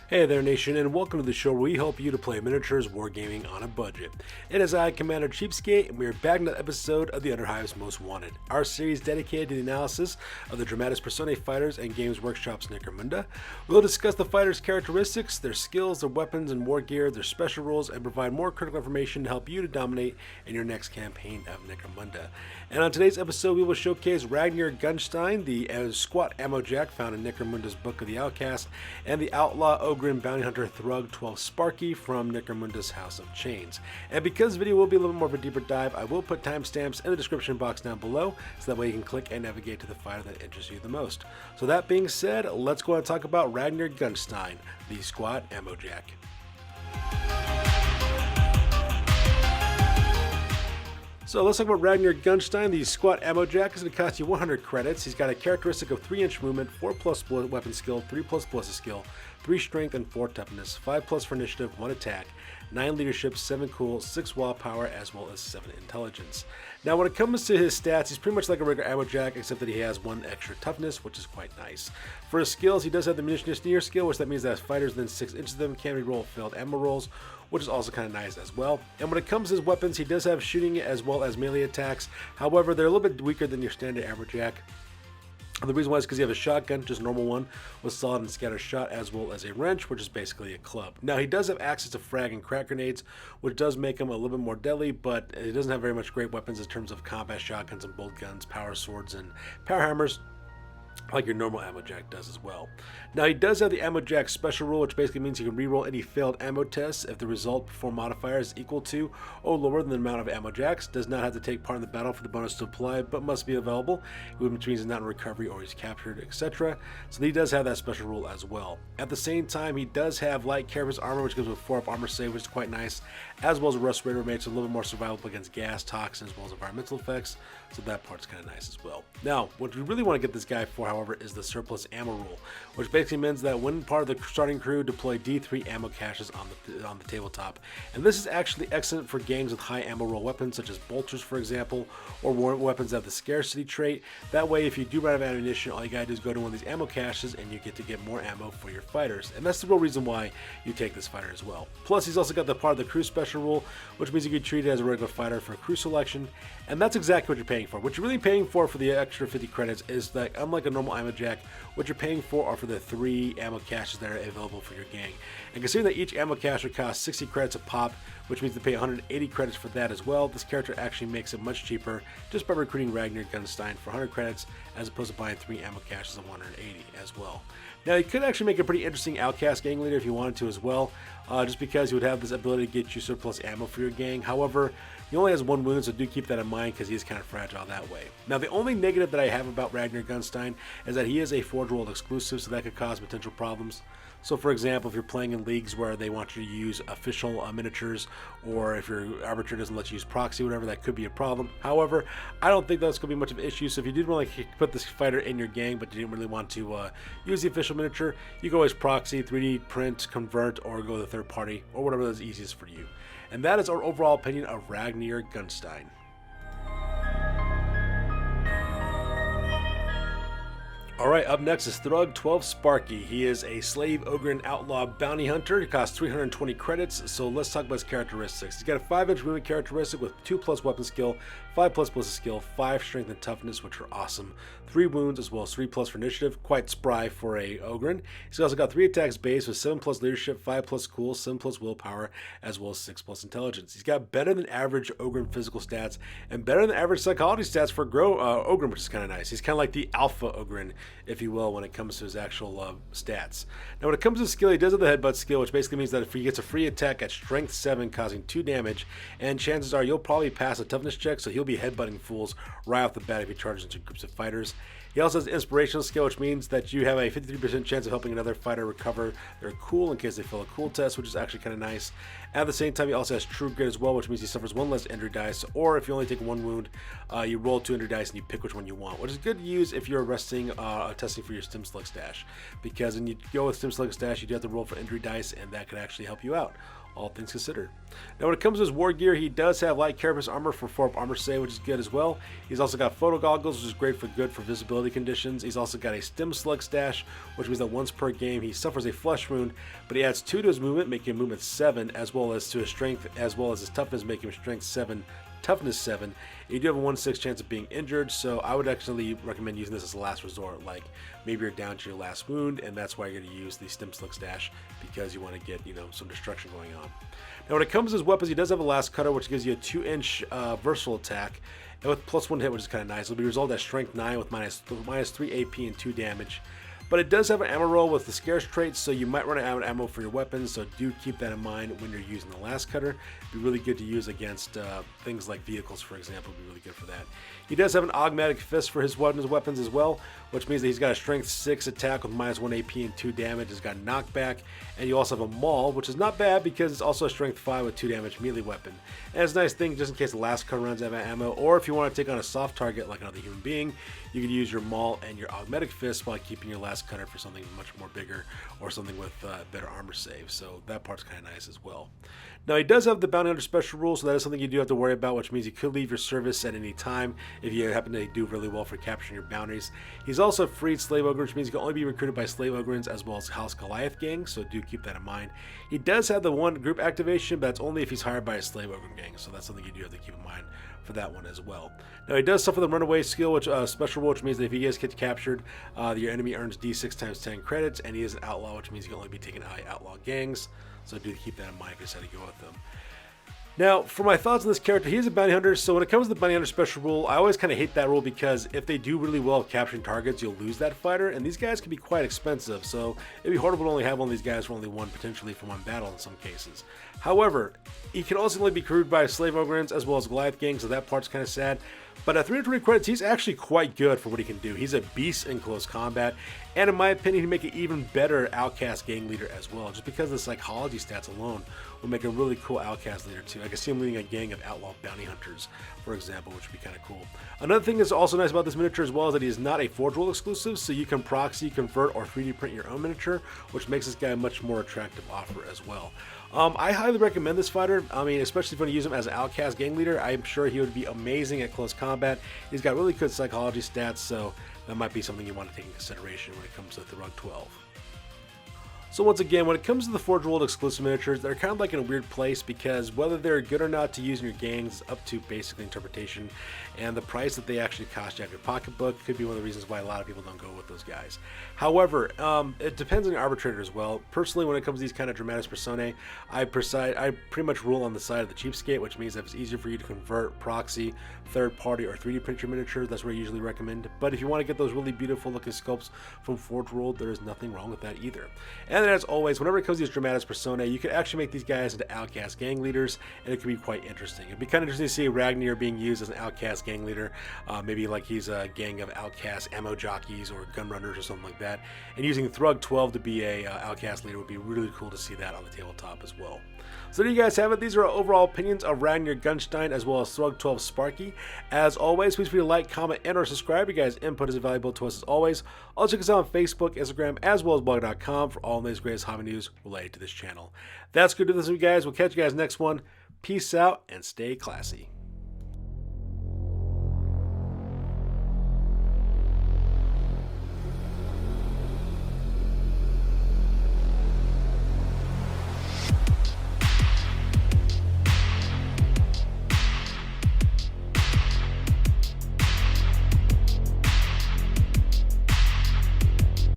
Hey there, Nation, and welcome to the show where we help you to play miniatures wargaming on a budget. It is I, Commander Cheapskate, and we are back in another episode of the Underhive's Most Wanted, our series dedicated to the analysis of the Dramatis Personae fighters and Games Workshop's Necromunda. We'll discuss the fighters' characteristics, their skills, their weapons and war gear, their special rules, and provide more critical information to help you to dominate in your next campaign of Necromunda. And on today's episode, we will showcase Ragnir Gunnstein, the squat ammo jack found in Necromunda's Book of the Outcast, and the Outlaw Ogryn bounty hunter THRUG 12 Sparky from Necromunda's House of Chains. And because the video will be a little bit more of a deeper dive, I will put timestamps in the description box down below, so that way you can click and navigate to the fighter that interests you the most. So that being said, let's go and talk about Ragnir Gunnstein, the squat ammo jack. So let's talk about Ragnir Gunnstein. The squat ammo jack is going to cost you 100 credits. He's got a characteristic of 3-inch movement, 4+ weapon skill, 3+ ballistic skill, 3 strength and 4 toughness, 5+ for initiative, 1 attack, 9 leadership, 7 cool, 6 wild power, as well as 7 intelligence. Now when it comes to his stats, he's pretty much like a regular ammo jack, except that he has 1 extra toughness, which is quite nice. For his skills, he does have the munitionist near skill, which that means that fighters within 6 inches of them can reroll failed ammo rolls, which is also kind of nice as well. And when it comes to his weapons, he does have shooting as well as melee attacks. However, they're a little bit weaker than your standard ammo jack. The reason why is because you have a shotgun, just a normal one, with solid and scatter shot, as well as a wrench, which is basically a club. Now, he does have access to frag and crack grenades, which does make him a little bit more deadly, but he doesn't have very much great weapons in terms of combat shotguns and bolt guns, power swords, and power hammers, like your normal ammo jack does as well. Now he does have the ammo jack special rule, which basically means you can reroll any failed ammo tests if the result before modifier is equal to or lower than the amount of ammo jacks. Does not have to take part in the battle for the bonus to apply, but must be available, which means he's not in recovery or he's captured, etc. So he does have that special rule as well. At the same time, he does have light carapace armor, which gives him a 4-up armor save, which is quite nice, as well as a respirator, makes it a little bit more survivable against gas, toxins, as well as environmental effects. So that part's kind of nice as well. Now, what we really want to get this guy for, however, is the surplus ammo rule, which basically means that when part of the starting crew, deploy D3 ammo caches on the tabletop. And this is actually excellent for games with high ammo roll weapons, such as bolters, for example, or weapons that have the scarcity trait. That way, if you do run out of ammunition, all you gotta do is go to one of these ammo caches, and you get to get more ammo for your fighters. And that's the real reason why you take this fighter as well. Plus, he's also got the part of the crew special rule, which means you can treat it as a regular fighter for crew selection. And that's exactly what you're paying for. What you're really paying for the extra 50 credits is that, unlike a normal ammo jack, what you're paying for are for the 3 ammo caches that are available for your gang. And considering that each ammo cache would cost 60 credits a pop, which means to pay 180 credits for that as well, this character actually makes it much cheaper just by recruiting Ragnir Gunnstein for 100 credits as opposed to buying 3 ammo caches of 180 as well. Now, you could actually make a pretty interesting Outcast gang leader if you wanted to as well, just because you would have this ability to get you surplus ammo for your gang. However, he only has 1 wound, so do keep that in mind because he is kind of fragile that way. Now, the only negative that I have about Ragnir Gunnstein is that he is a Forge World exclusive, so that could cause potential problems. So, for example, if you're playing in leagues where they want you to use official miniatures, or if your arbiter doesn't let you use proxy, whatever, that could be a problem. However, I don't think that's going to be much of an issue. So if you did want to put this fighter in your gang, but you didn't really want to use the official miniature, you can always proxy, 3D print, convert, or go to the third party, or whatever is easiest for you. And that is our overall opinion of Ragnir Gunnstein. Alright, up next is THRUG 12 Sparky. He is a slave Ogryn outlaw bounty hunter. He costs 320 credits, so let's talk about his characteristics. He's got a 5-inch movement characteristic with 2+ weapon skill, 5+ ballistic skill, 5 strength and toughness, which are awesome, 3 wounds as well as 3+ for initiative, quite spry for a Ogryn. He's also got 3 attacks base with 7+ leadership, 5+ cool, 7+ willpower, as well as 6+ intelligence. He's got better than average Ogryn physical stats and better than average psychology stats for Ogryn, which is kind of nice. He's kind of like the alpha Ogryn, if you will, when it comes to his actual stats. Now, when it comes to skill, he does have the headbutt skill, which basically means that if he gets a free attack at strength 7, causing 2 damage, and chances are you'll probably pass a toughness check, so he'll be headbutting fools right off the bat if he charges into groups of fighters. He also has inspirational skill, which means that you have a 53% chance of helping another fighter recover their cool in case they fail a cool test, which is actually kind of nice. At the same time, he also has T.H.R.U.G as well, which means he suffers 1 less injury dice, or if you only take 1 wound, you roll 2 injury dice and you pick which one you want, which is good to use if you're testing for your Stim Select stash, because when you go with Stim Select stash, you do have to roll for injury dice, and that could actually help you out. all things considered. Now when it comes to his war gear, he does have light carapace armor for 4 armor save, which is good as well. He's also got photo goggles, which is great for visibility conditions. He's also got a stim slug stash, which means that once per game he suffers a flesh wound, but he adds 2 to his movement, making him movement 7, as well as to his strength, as well as his toughness, making him strength 7, toughness 7. You do have a 1/6 chance of being injured, so I would actually recommend using this as a last resort. Like maybe you're down to your last wound, and that's why you're going to use the stim slug stash, because you want to get some destruction going on. Now when it comes to his weapons, he does have a last cutter, which gives you a 2-inch versatile attack, and with +1 hit, which is kind of nice. It'll be resolved at strength 9 with minus 3 AP and 2 damage. But it does have an ammo roll with the scarce trait, so you might run out of ammo for your weapons, so do keep that in mind when you're using the last cutter. It'd be really good to use against things like vehicles, for example. It'd be really good for that. He does have an augmatic fist for his weapons as well, which means that he's got a strength 6 attack with minus 1 AP and 2 damage. He's got knockback, and you also have a maul, which is not bad because it's also a strength 5 with 2 damage melee weapon. And it's a nice thing just in case the last cutter runs out of ammo, or if you want to take on a soft target like another human being, you can use your maul and your augmatic fist while keeping your last cutter for something much more bigger or something with better armor save. So that part's kind of nice as well. Now he does have the bounty hunter special rule, so that is something you do have to worry about, which means you could leave your service at any time if you happen to do really well for capturing your bounties. He's also freed slave ogre, which means you can only be recruited by slave ogrins as well as House Goliath gang, so do keep that in mind. He does have the 1 group activation, but that's only if he's hired by a slave ogre gang, so that's something you do have to keep in mind for that one as well. Now he does suffer the runaway skill, which special rule, which means that if he gets captured, your enemy earns D6 times 10 credits, and he is an outlaw, which means you can only be taken by outlaw gangs. So do keep that in mind if you decide to go with them. Now, for my thoughts on this character, he is a bounty hunter, so when it comes to the bounty hunter special rule, I always kind of hate that rule because if they do really well at capturing targets, you'll lose that fighter, and these guys can be quite expensive, so it'd be horrible to only have one of these guys for only potentially for one battle in some cases. However, he can also only be crewed by slave ogrins as well as Goliath gang, so that part's kind of sad. But at 320 credits, he's actually quite good for what he can do. He's a beast in close combat, and in my opinion, he'd make an even better Outcast gang leader as well, just because the psychology stats alone will make a really cool Outcast leader too. I can see him leading a gang of outlaw bounty hunters, for example, which would be kind of cool. Another thing that's also nice about this miniature as well is that he is not a Forge World exclusive, so you can proxy, convert, or 3D print your own miniature, which makes this guy a much more attractive offer as well. I highly recommend this fighter. I mean, especially if you want to use him as an Outcast gang leader, I'm sure he would be amazing at close combat. He's got really good psychology stats, so that might be something you want to take in consideration when it comes to THRUG 12. So once again, when it comes to the Forge World exclusive miniatures, they're kind of like in a weird place because whether they're good or not to use in your gangs is up to basically interpretation, and the price that they actually cost you out of your pocketbook could be one of the reasons why a lot of people don't go with those guys. However, it depends on your arbitrator as well. Personally, when it comes to these kind of Dramatis Personae, I pretty much rule on the side of the cheapskate, which means that it's easier for you to convert, proxy, third party, or 3D print your miniatures. That's what I usually recommend. But if you want to get those really beautiful looking sculpts from Forge World, there is nothing wrong with that either. And then as always, whenever it comes to these Dramatis Personae, you can actually make these guys into Outcast gang leaders, and it can be quite interesting. It'd be kind of interesting to see Ragnir being used as an Outcast gang leader, maybe like he's a gang of Outcast ammo jockeys or gun runners or something like that, and using THRUG 12 to be a Outcast leader would be really cool to see that on the tabletop as well. So there you guys have it. These are our overall opinions of Ragnir Gunnstein as well as THRUG 12 Sparky. As always, please feel free to like, comment, and or subscribe. You guys' input is invaluable to us as always. Also check us out on Facebook, Instagram, as well as blog.com for all of these greatest hobby news related to this channel. That's good to this, you guys. We'll catch you guys next one. Peace out and stay classy.